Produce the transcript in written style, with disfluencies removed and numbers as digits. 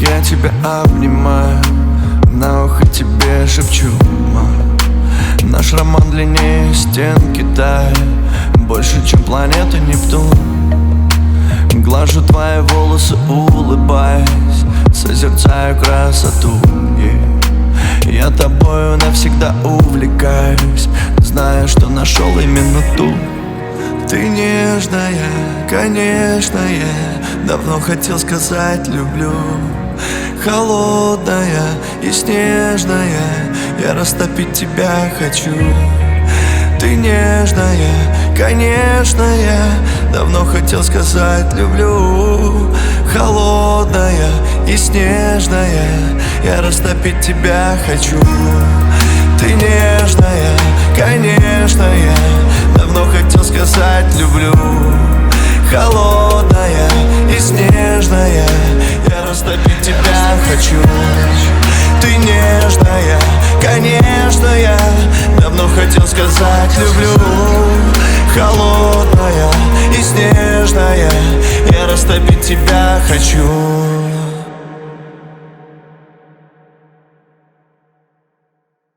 я тебя обнимаю, на ухо тебе шепчу, наш роман длиннее стен Китая, больше, чем планета Нептун. Глажу твои волосы, улыбаясь, созерцаю красоту, Я тобою навсегда увлекаюсь, зная, что нашел именно ту. Ты нежная, конечно, я давно хотел сказать люблю. Холодная и снежная, я растопить тебя хочу. Ты нежная, конечно, я давно хотел сказать люблю. Холодная и снежная, я растопить тебя хочу. Ты нежная, конечно, я давно хотел сказать люблю. Холодная и снежная, я растопить тебя хочу. Ты нежная, конечно, я давно хотел сказать люблю. Холодная и снежная, я растопить тебя хочу.